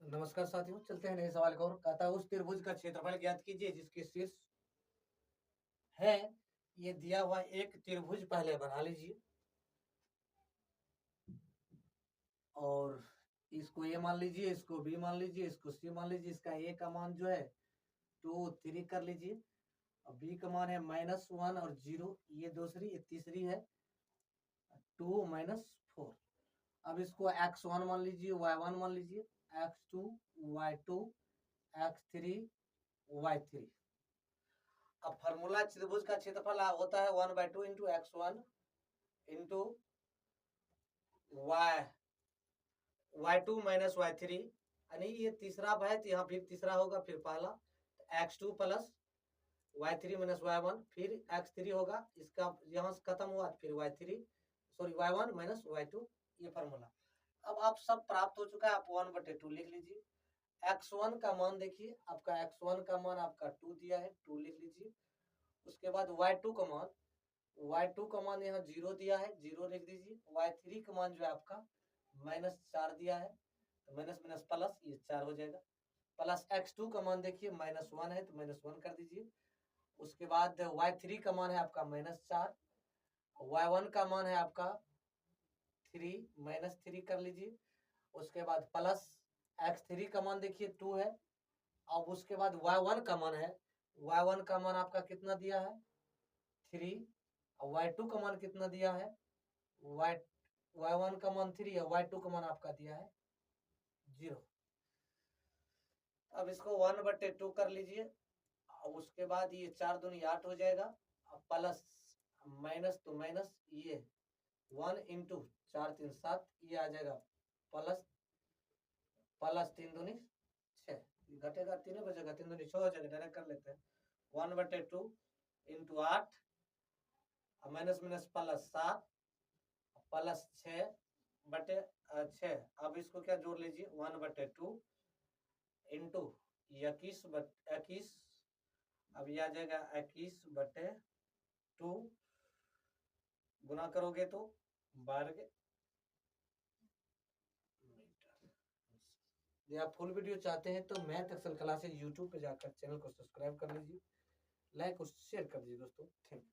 नमस्कार साथियों, चलते हैं नए सवाल की ओर। कहता है उस त्रिभुज का क्षेत्रफल ज्ञात कीजिए जिसके शीर्ष है। ये दिया हुआ एक त्रिभुज पहले बना लीजिए और इसको ए मान लीजिए, इसको बी मान लीजिए, इसको सी मान लीजिए। इसका ए का मान जो है 2 3 कर लीजिए और बी का मान है -1 और 0। ये दूसरी, ये तीसरी है 2 -4। अब इसको x1 मान लीजिए, y1 मान लीजिए, x2 y2 x3 y3। अब फार्मूला त्रिभुज का क्षेत्रफल होता है 1/2 into x1 into y2 minus y3। यानी ये तीसरा है तो यहाँ फिर तीसरा होगा, फिर पहला x2 plus y3 minus y1, फिर x3 होगा, इसका यहाँ से खत्म हुआ फिर y1 माइनस y2। ये फार्मूला अब आप सब प्राप्त हो चुका है। आप 1/2 लिख लीजिए। x1 का मान देखिए, आपका x1 का मान आपका 2 दिया है, 2 लिख लीजिए। उसके बाद y2 का मान यहाँ 0 दिया है, 0 लिख दीजिए। y3 का मान जो है आपका -4 दिया है, तो माइनस माइनस प्लस, ये 4 हो जाएगा। प्लस x2 का मान देखिए -1 है, तो -1 कर दीजिए। उसके बाद y3 का मान है आपका -4, y1 का मान है आपका 3, -3 कर लीजिए। उसके बाद प्लस x3 का मान देखिए 2 है। अब उसके बाद y1 का मान है, y1 का मान आपका कितना दिया है 3, और y2 का मान कितना दिया है y1 का मान 3 है, y2 का मान आपका दिया है 0। अब इसको 1/2 कर लीजिए। उसके बाद ये 4 दूनी 8 हो जाएगा, प्लस माइनस तो माइनस, ये 1 इंटू 4 3 7, ये आ जाएगा प्लस 3 दूनी 6। घटेगा 3 बचेगा, 3 दूनी 6 हो जाएगा, डायरेक्ट कर लेते हैं। 1/2 into 8 minus minus plus 7 plus 6/6। अब इसको क्या जोड़ लीजिए, 1/2 इंटू 21। अब ये आ जाएगा 21/2, गुना करोगे तो 12। यदि आप फुल वीडियो चाहते हैं तो मैथ एक्सेल क्लासेस यूट्यूब पे जाकर चैनल को सब्सक्राइब कर लीजिए, लाइक और शेयर कर दीजिए दोस्तों। Thank you.